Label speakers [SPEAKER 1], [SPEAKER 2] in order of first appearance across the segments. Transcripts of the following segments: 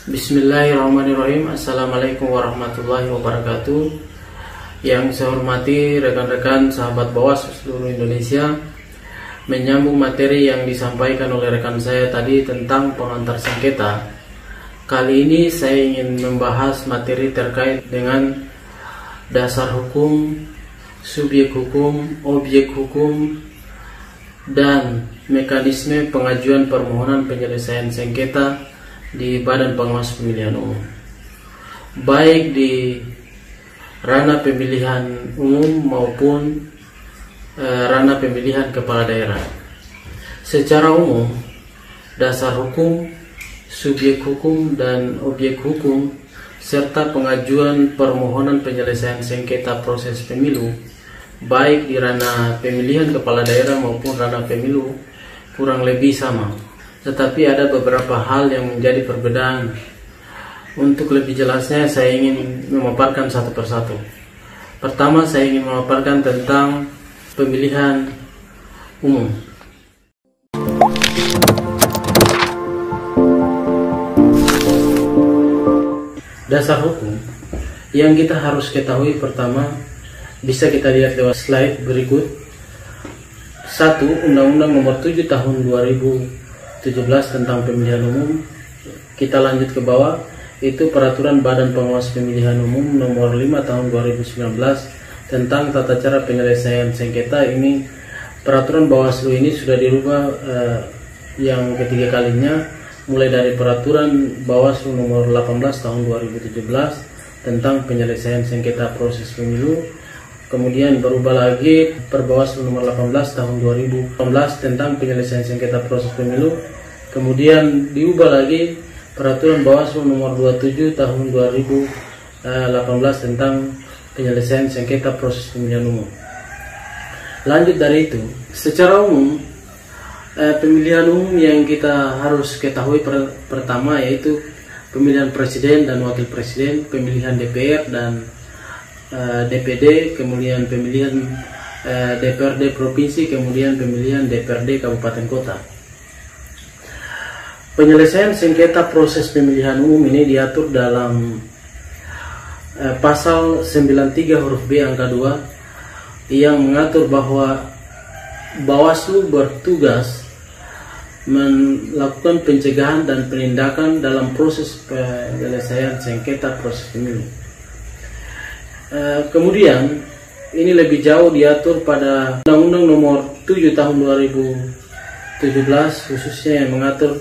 [SPEAKER 1] Bismillahirrahmanirrahim. Assalamualaikum warahmatullahi wabarakatuh. Yang saya hormati rekan-rekan sahabat Bawaslu seluruh Indonesia, menyambung materi yang disampaikan oleh rekan saya tadi tentang pengantar sengketa. Kali ini saya ingin membahas materi terkait dengan dasar hukum, subjek hukum, objek hukum, dan mekanisme pengajuan permohonan penyelesaian sengketa di Badan Pengawas Pemilihan Umum, baik di ranah pemilihan umum maupun ranah pemilihan kepala daerah. Secara umum, dasar hukum, subjek hukum, dan objek hukum serta pengajuan permohonan penyelesaian sengketa proses pemilu baik di ranah pemilihan kepala daerah maupun ranah pemilu kurang lebih sama. Tetapi ada beberapa hal yang menjadi perbedaan. Untuk lebih jelasnya saya ingin memaparkan satu persatu. Pertama, saya ingin memaparkan tentang pemilihan umum. Dasar hukum yang kita harus ketahui pertama bisa kita lihat lewat slide berikut. 1. Undang-Undang Nomor 7 Tahun 2017 tentang Pemilihan Umum. Kita lanjut ke bawah, itu Peraturan Badan Pengawas Pemilihan Umum Nomor 5 Tahun 2019 tentang tata cara penyelesaian sengketa. Ini peraturan Bawaslu ini sudah dirubah yang ketiga kalinya, mulai dari Peraturan Bawaslu Nomor 18 Tahun 2017 tentang penyelesaian sengketa proses pemilu. Kemudian berubah lagi Perbawaslu Nomor 18 Tahun 2018 tentang penyelesaian sengketa proses pemilu. Kemudian diubah lagi Peraturan Bawaslu Nomor 27 Tahun 2018 tentang penyelesaian sengketa proses pemilihan umum. Lanjut dari itu, secara umum pemilihan umum yang kita harus ketahui pertama yaitu pemilihan presiden dan wakil presiden, pemilihan DPR dan DPD, kemudian pemilihan DPRD provinsi, kemudian pemilihan DPRD kabupaten kota. Penyelesaian sengketa proses pemilihan umum ini diatur dalam pasal 93 huruf B angka 2 yang mengatur bahwa Bawaslu bertugas melakukan pencegahan dan penindakan dalam proses penyelesaian sengketa proses pemilu. Kemudian ini lebih jauh diatur pada Undang-Undang Nomor 7 Tahun 2017 khususnya yang mengatur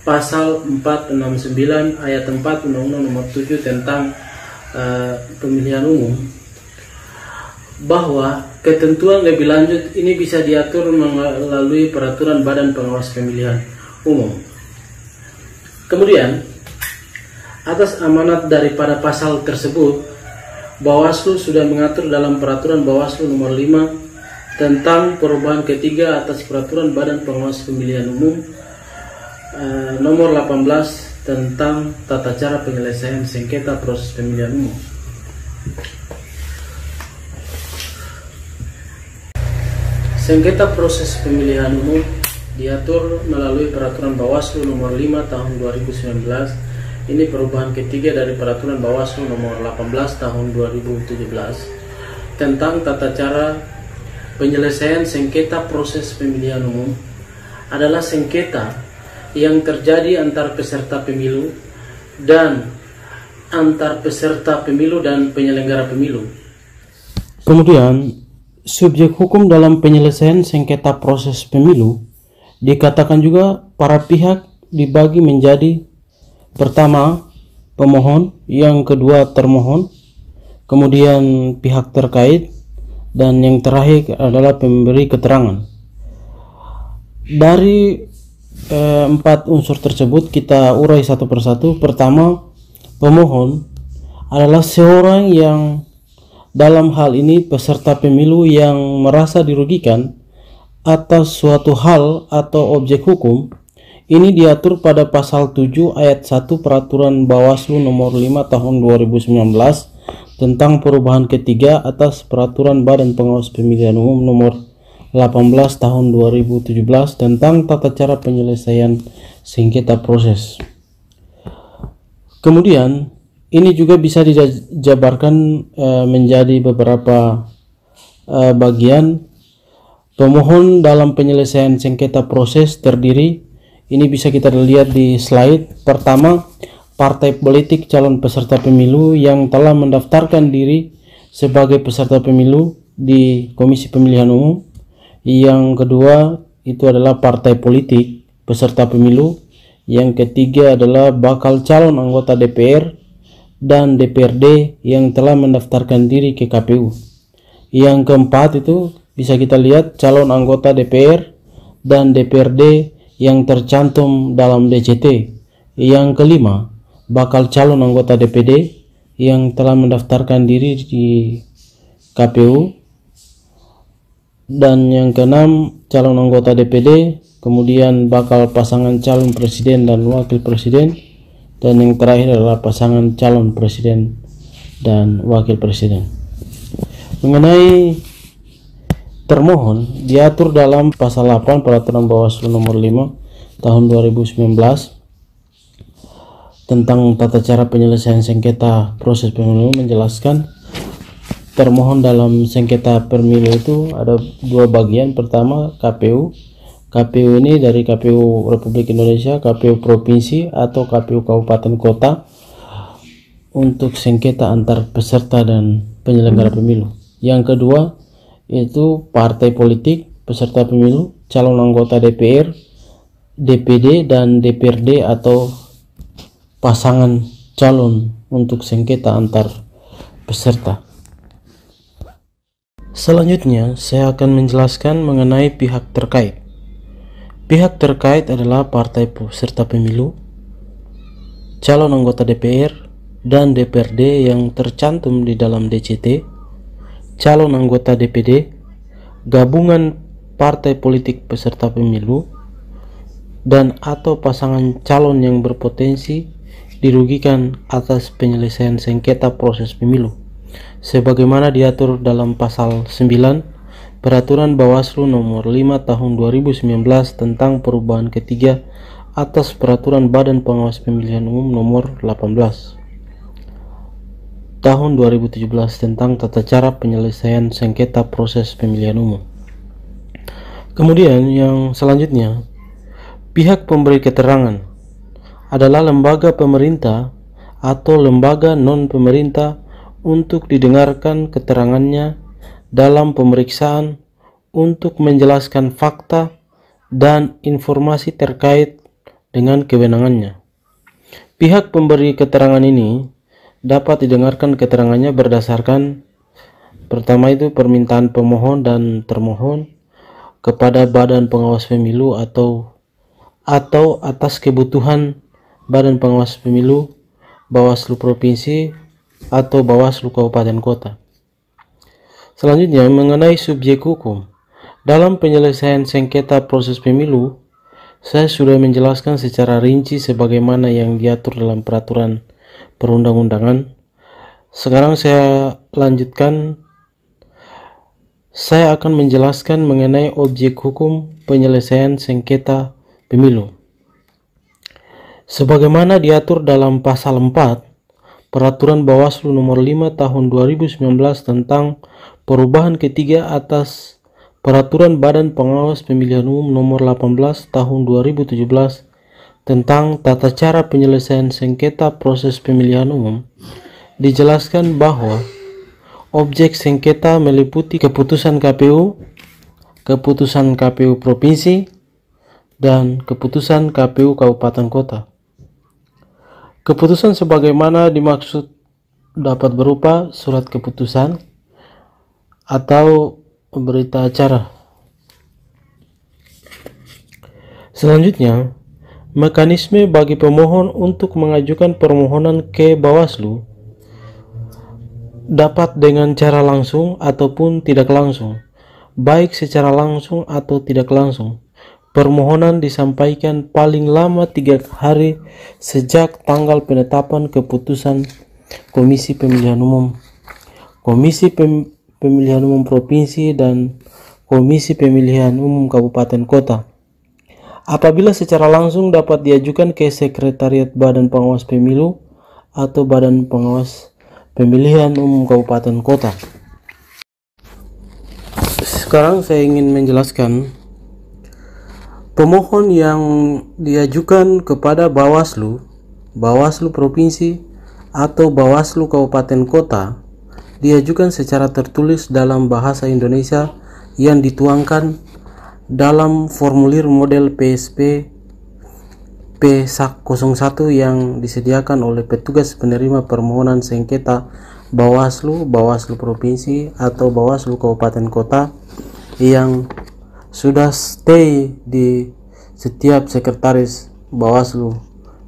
[SPEAKER 1] pasal 469 ayat 4 Undang-Undang Nomor 7 tentang pemilihan umum, bahwa ketentuan lebih lanjut ini bisa diatur melalui Peraturan Badan Pengawas Pemilihan Umum. Kemudian atas amanat daripada pasal tersebut, Bawaslu sudah mengatur dalam Peraturan Bawaslu Nomor 5 tentang perubahan ketiga atas Peraturan Badan Pengawas Pemilihan Umum Nomor 18 tentang tata cara penyelesaian sengketa proses pemilihan umum. Sengketa proses pemilihan umum diatur melalui Peraturan Bawaslu Nomor 5 Tahun 2019. Ini perubahan ketiga dari Peraturan Bawaslu Nomor 18 Tahun 2017 tentang tata cara penyelesaian sengketa proses pemilihan umum. Adalah sengketa yang terjadi antar peserta pemilu dan antar peserta pemilu dan penyelenggara pemilu. Kemudian, subjek hukum dalam penyelesaian sengketa proses pemilu dikatakan juga para pihak dibagi menjadi: pertama, pemohon, yang kedua termohon, kemudian pihak terkait, dan yang terakhir adalah pemberi keterangan. Dari empat unsur tersebut kita urai satu persatu. Pertama, pemohon adalah seorang yang dalam hal ini peserta pemilu yang merasa dirugikan atas suatu hal atau objek hukum. Ini diatur pada pasal 7 ayat 1 Peraturan Bawaslu Nomor 5 Tahun 2019 tentang perubahan ketiga atas Peraturan Badan Pengawas Pemilihan Umum Nomor 18 Tahun 2017 tentang tata cara penyelesaian sengketa proses. Kemudian ini juga bisa dijabarkan menjadi beberapa bagian. Pemohon dalam penyelesaian sengketa proses terdiri, ini bisa kita lihat di slide. Pertama, partai politik calon peserta pemilu yang telah mendaftarkan diri sebagai peserta pemilu di Komisi Pemilihan Umum. Yang kedua itu adalah partai politik peserta pemilu. Yang ketiga adalah bakal calon anggota DPR dan DPRD yang telah mendaftarkan diri ke KPU. Yang keempat itu bisa kita lihat calon anggota DPR dan DPRD yang tercantum dalam DCT. Yang kelima, bakal calon anggota DPD yang telah mendaftarkan diri di KPU. Dan yang keenam, calon anggota DPD, kemudian bakal pasangan calon presiden dan wakil presiden, dan yang terakhir adalah pasangan calon presiden dan wakil presiden. Mengenai termohon diatur dalam pasal 8 Peraturan Bawaslu nomor 5 tahun 2019 tentang tata cara penyelesaian sengketa proses pemilu, menjelaskan termohon dalam sengketa pemilu itu ada dua bagian. Pertama, KPU. KPU ini dari KPU Republik Indonesia, KPU Provinsi atau KPU Kabupaten Kota untuk sengketa antar peserta dan penyelenggara pemilu. Yang kedua itu partai politik peserta pemilu, calon anggota DPR, DPD dan DPRD atau pasangan calon untuk sengketa antar peserta. Selanjutnya saya akan menjelaskan mengenai pihak terkait. Pihak terkait adalah partai peserta pemilu, calon anggota DPR dan DPRD yang tercantum di dalam DCT, calon anggota DPD, gabungan partai politik peserta pemilu, dan atau pasangan calon yang berpotensi dirugikan atas penyelesaian sengketa proses pemilu, sebagaimana diatur dalam pasal 9 Peraturan Bawaslu nomor 5 tahun 2019 tentang perubahan ketiga atas Peraturan Badan Pengawas Pemilihan Umum nomor 18 tahun 2017 tentang tata cara penyelesaian sengketa proses pemilihan umum. Kemudian yang selanjutnya, pihak pemberi keterangan adalah lembaga pemerintah atau lembaga non-pemerintah untuk didengarkan keterangannya dalam pemeriksaan untuk menjelaskan fakta dan informasi terkait dengan kewenangannya. Pihak pemberi keterangan ini dapat didengarkan keterangannya berdasarkan pertama itu permintaan pemohon dan termohon kepada Badan Pengawas Pemilu atau atas kebutuhan Badan Pengawas Pemilu, Bawaslu Provinsi atau Bawaslu Kabupaten Kota. Selanjutnya mengenai subjek hukum. Dalam penyelesaian sengketa proses pemilu, saya sudah menjelaskan secara rinci sebagaimana yang diatur dalam peraturan perundang-undangan. Sekarang saya lanjutkan. Saya akan menjelaskan mengenai objek hukum penyelesaian sengketa pemilu. Sebagaimana diatur dalam pasal 4 Peraturan Bawaslu nomor 5 tahun 2019 tentang perubahan ketiga atas Peraturan Badan Pengawas Pemilihan Umum nomor 18 tahun 2017 tentang tata cara penyelesaian sengketa proses pemilihan umum, dijelaskan bahwa objek sengketa meliputi keputusan KPU, keputusan KPU Provinsi, dan keputusan KPU Kabupaten Kota. Keputusan sebagaimana dimaksud dapat berupa surat keputusan atau berita acara. Selanjutnya, mekanisme bagi pemohon untuk mengajukan permohonan ke Bawaslu dapat dengan cara langsung ataupun tidak langsung. Baik secara langsung atau tidak langsung, permohonan disampaikan paling lama 3 hari sejak tanggal penetapan keputusan Komisi Pemilihan Umum, Komisi Pemilihan Umum Provinsi, dan Komisi Pemilihan Umum Kabupaten Kota. Apabila secara langsung dapat diajukan ke Sekretariat Badan Pengawas Pemilu atau Badan Pengawas Pemilihan Umum Kabupaten Kota. Sekarang saya ingin menjelaskan pemohon yang diajukan kepada Bawaslu Provinsi atau Bawaslu Kabupaten Kota diajukan secara tertulis dalam bahasa Indonesia yang dituangkan dalam formulir model PSP P01 yang disediakan oleh petugas penerima permohonan sengketa Bawaslu Provinsi atau Bawaslu Kabupaten Kota yang sudah stay di setiap sekretaris Bawaslu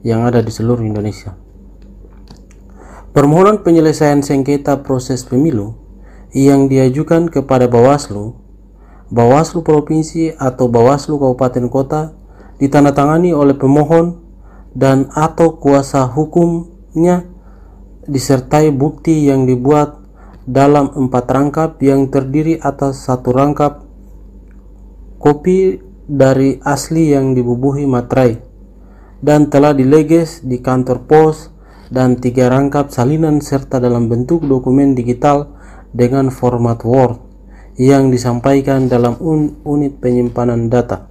[SPEAKER 1] yang ada di seluruh Indonesia. Permohonan penyelesaian sengketa proses pemilu yang diajukan kepada Bawaslu Provinsi atau Bawaslu Kabupaten Kota ditandatangani oleh pemohon dan atau kuasa hukumnya disertai bukti yang dibuat dalam 4 rangkap yang terdiri atas 1 rangkap kopi dari asli yang dibubuhi materai dan telah dileges di kantor pos, dan 3 rangkap salinan serta dalam bentuk dokumen digital dengan format Word yang disampaikan dalam unit penyimpanan data.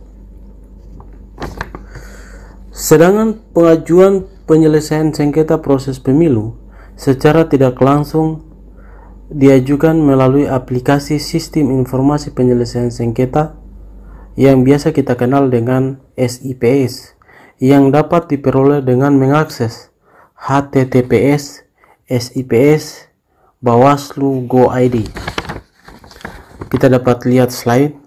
[SPEAKER 1] Sedangkan pengajuan penyelesaian sengketa proses pemilu secara tidak langsung diajukan melalui aplikasi Sistem Informasi Penyelesaian Sengketa yang biasa kita kenal dengan SIPS, yang dapat diperoleh dengan mengakses https://sips bawaslu go.id. Kita dapat lihat slide.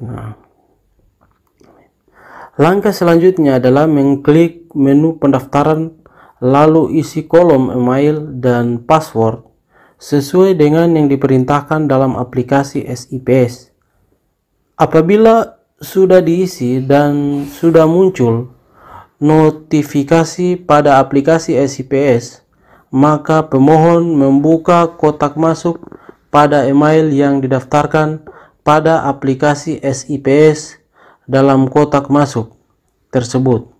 [SPEAKER 1] Langkah selanjutnya adalah mengklik menu pendaftaran, lalu isi kolom email dan password sesuai dengan yang diperintahkan dalam aplikasi SIPS. Apabila sudah diisi dan sudah muncul notifikasi pada aplikasi SIPS, maka pemohon membuka kotak masuk pada email yang didaftarkan pada aplikasi SIPS. Dalam kotak masuk tersebut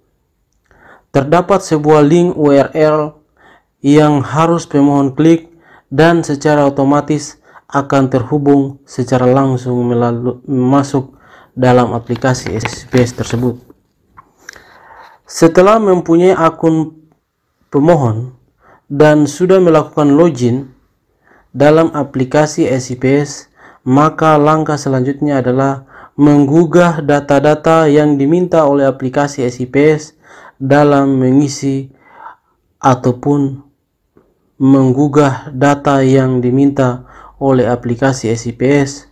[SPEAKER 1] terdapat sebuah link URL yang harus pemohon klik dan secara otomatis akan terhubung secara langsung masuk dalam aplikasi SIPS tersebut. Setelah mempunyai akun pemohon dan sudah melakukan login dalam aplikasi SIPS, maka langkah selanjutnya adalah menggugah data-data yang diminta oleh aplikasi SIPS dalam mengisi ataupun menggugah data yang diminta oleh aplikasi SIPS.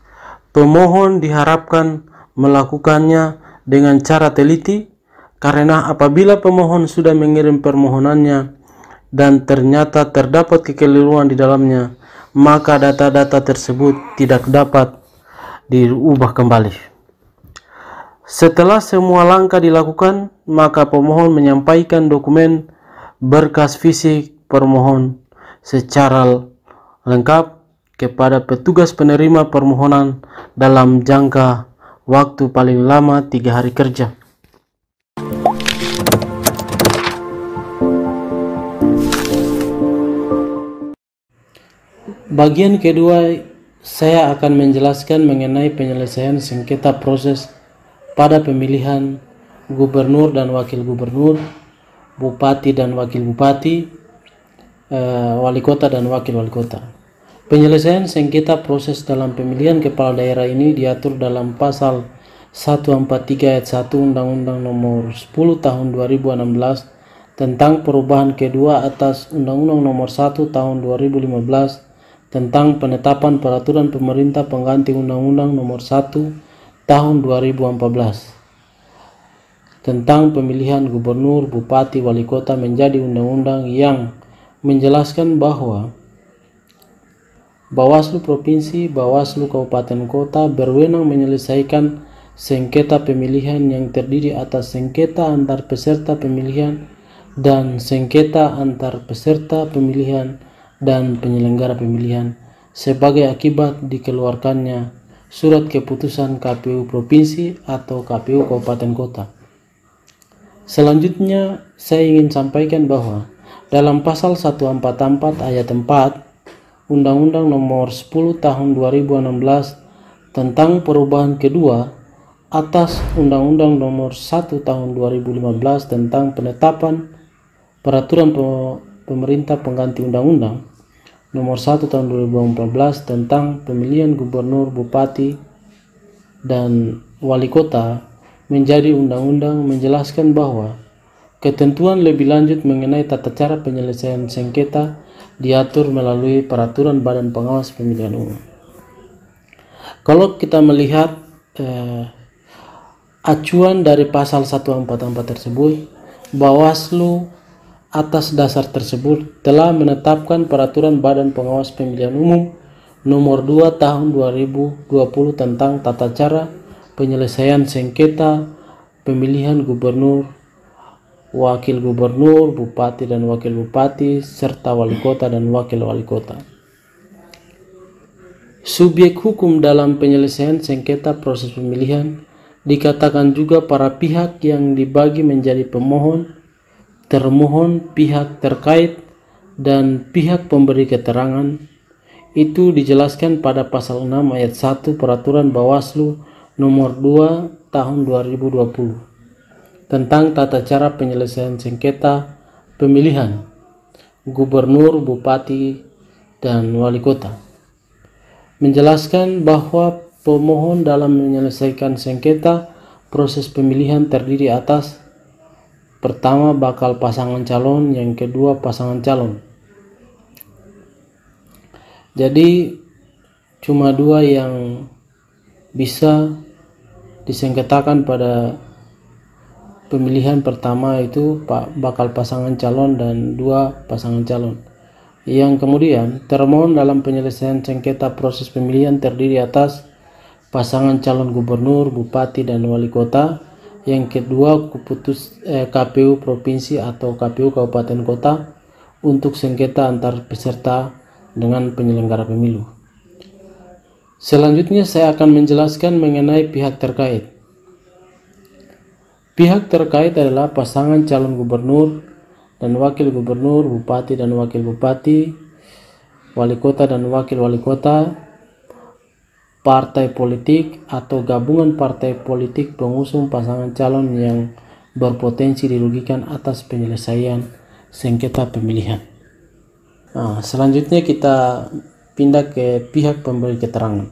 [SPEAKER 1] Pemohon diharapkan melakukannya dengan cara teliti, karena apabila pemohon sudah mengirim permohonannya dan ternyata terdapat kekeliruan di dalamnya, maka data-data tersebut tidak dapat diubah kembali. Setelah semua langkah dilakukan, maka pemohon menyampaikan dokumen berkas fisik permohon secara lengkap kepada petugas penerima permohonan dalam jangka waktu paling lama 3 hari kerja. Bagian kedua, saya akan menjelaskan mengenai penyelesaian sengketa proses pada pemilihan gubernur dan wakil gubernur, bupati dan wakil bupati, wali kota dan wakil wali kota. Penyelesaian sengketa proses dalam pemilihan kepala daerah ini diatur dalam pasal 143 ayat 1 Undang-Undang Nomor 10 Tahun 2016 tentang perubahan kedua atas Undang-Undang Nomor 1 Tahun 2015 tentang penetapan peraturan pemerintah pengganti Undang-Undang Nomor 1 Tahun 2014 tentang pemilihan gubernur, bupati, wali kota menjadi undang-undang yang menjelaskan bahwa Bawaslu Provinsi, Bawaslu Kabupaten Kota berwenang menyelesaikan sengketa pemilihan yang terdiri atas sengketa antar peserta pemilihan dan sengketa antar peserta pemilihan dan penyelenggara pemilihan sebagai akibat dikeluarkannya surat keputusan KPU Provinsi atau KPU Kabupaten Kota. Selanjutnya, saya ingin sampaikan bahwa dalam pasal 144 ayat 4 Undang-Undang Nomor 10 Tahun 2016 tentang perubahan kedua atas Undang-Undang Nomor 1 Tahun 2015 tentang penetapan peraturan pemerintah pengganti Undang-Undang Nomor 1 Tahun 2014 tentang pemilihan gubernur, bupati, dan wali kota menjadi undang-undang menjelaskan bahwa ketentuan lebih lanjut mengenai tata cara penyelesaian sengketa diatur melalui peraturan Badan Pengawas Pemilihan Umum. Kalau kita melihat acuan dari pasal 144 tersebut, Bawaslu atas dasar tersebut telah menetapkan peraturan Badan Pengawas Pemilihan Umum Nomor 2 Tahun 2020 tentang tata cara penyelesaian sengketa pemilihan gubernur, wakil gubernur, bupati dan wakil bupati, serta wali kota dan wakil wali kota. Subjek hukum dalam penyelesaian sengketa proses pemilihan dikatakan juga para pihak yang dibagi menjadi pemohon, termohon, pihak terkait, dan pihak pemberi keterangan. Itu dijelaskan pada pasal 6 ayat 1 Peraturan Bawaslu Nomor 2 Tahun 2020 tentang tata cara penyelesaian sengketa pemilihan gubernur, bupati, dan wali kota. Menjelaskan bahwa pemohon dalam menyelesaikan sengketa proses pemilihan terdiri atas pertama bakal pasangan calon, yang kedua pasangan calon. Jadi cuma dua yang bisa disengketakan pada pemilihan pertama, itu bakal pasangan calon dan dua pasangan calon. Yang kemudian termohon dalam penyelesaian sengketa proses pemilihan terdiri atas pasangan calon gubernur, bupati, dan wali kota. Yang kedua KPU provinsi atau KPU kabupaten kota untuk sengketa antar peserta dengan penyelenggara pemilu. Selanjutnya saya akan menjelaskan mengenai pihak terkait. Pihak terkait adalah pasangan calon gubernur dan wakil gubernur, bupati dan wakil bupati, wali kota dan wakil wali kota, partai politik atau gabungan partai politik pengusung pasangan calon yang berpotensi dirugikan atas penyelesaian sengketa pemilihan. Selanjutnya kita pindah ke pihak pemberi keterangan.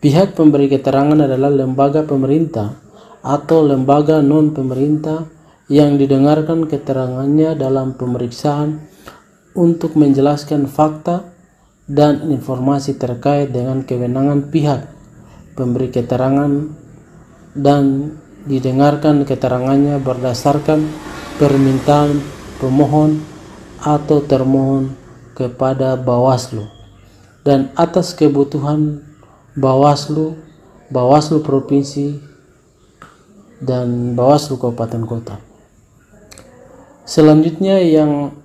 [SPEAKER 1] Pihak pemberi keterangan adalah lembaga pemerintah atau lembaga non-pemerintah yang didengarkan keterangannya dalam pemeriksaan untuk menjelaskan fakta dan informasi terkait dengan kewenangan pihak pemberi keterangan dan didengarkan keterangannya berdasarkan permintaan pemohon atau termohon kepada Bawaslu dan atas kebutuhan Bawaslu, Bawaslu provinsi, dan Bawaslu kabupaten kota. Selanjutnya yang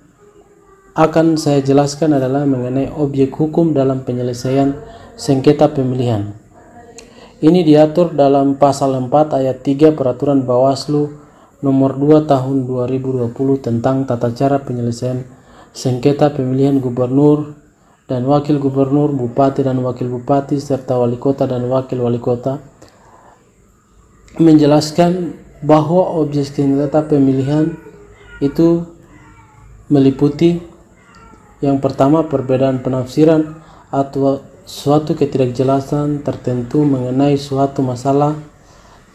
[SPEAKER 1] akan saya jelaskan adalah mengenai objek hukum dalam penyelesaian sengketa pemilihan. Ini diatur dalam pasal 4 ayat 3 Peraturan Bawaslu Nomor 2 Tahun 2020 tentang tata cara penyelesaian sengketa pemilihan gubernur dan wakil gubernur, bupati dan wakil bupati, serta wali kota dan wakil wali kota, menjelaskan bahwa objek sengketa pemilihan itu meliputi yang pertama perbedaan penafsiran atau suatu ketidakjelasan tertentu mengenai suatu masalah,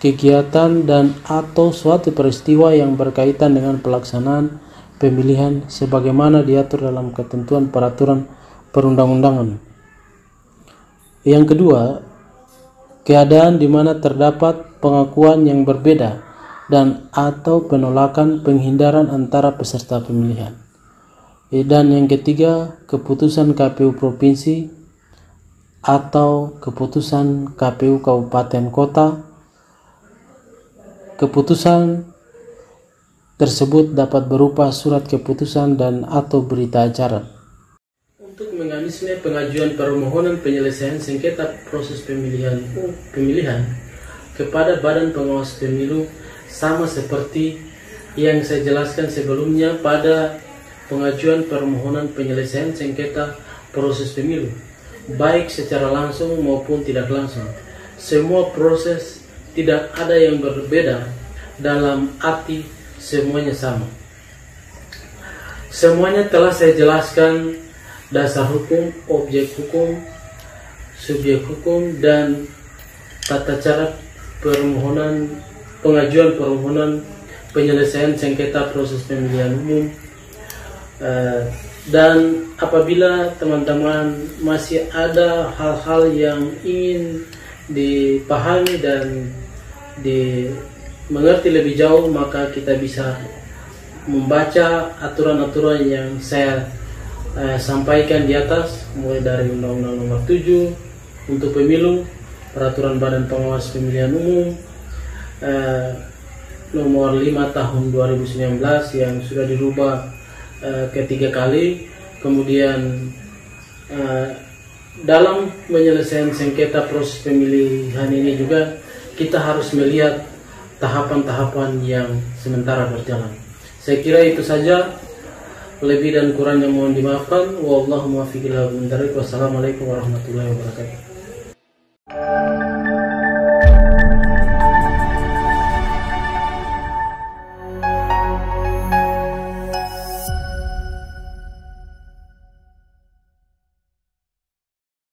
[SPEAKER 1] kegiatan, dan atau suatu peristiwa yang berkaitan dengan pelaksanaan pemilihan sebagaimana diatur dalam ketentuan peraturan perundang-undangan. Yang kedua, keadaan di mana terdapat pengakuan yang berbeda dan atau penolakan penghindaran antara peserta pemilihan. Dan yang ketiga, keputusan KPU provinsi atau keputusan KPU kabupaten kota. Keputusan tersebut dapat berupa surat keputusan dan atau berita acara. Untuk mekanisme pengajuan permohonan penyelesaian sengketa proses pemilihan kepada Badan Pengawas Pemilu sama seperti yang saya jelaskan sebelumnya pada pengajuan permohonan penyelesaian sengketa proses pemilu, baik secara langsung maupun tidak langsung. Semua proses tidak ada yang berbeda dalam arti semuanya sama. Semuanya telah saya jelaskan: dasar hukum, objek hukum, subjek hukum, dan tata cara pengajuan permohonan penyelesaian sengketa proses pemilihan umum. Dan apabila teman-teman masih ada hal-hal yang ingin dipahami dan dimengerti lebih jauh, maka kita bisa membaca aturan-aturan yang saya sampaikan di atas, mulai dari Undang-Undang Nomor 7 untuk pemilu, Peraturan Badan Pengawas Pemilihan Umum Nomor 5 Tahun 2019 yang sudah dirubah ketiga kali. Kemudian dalam menyelesaikan sengketa proses pemilihan ini juga kita harus melihat tahapan-tahapan yang sementara berjalan. Saya kira itu saja. Lebih dan kurangnya mohon dimaafkan. Wallahu muwaffiq ila aqwamit thoriq. Wassalamualaikum warahmatullahi wabarakatuh.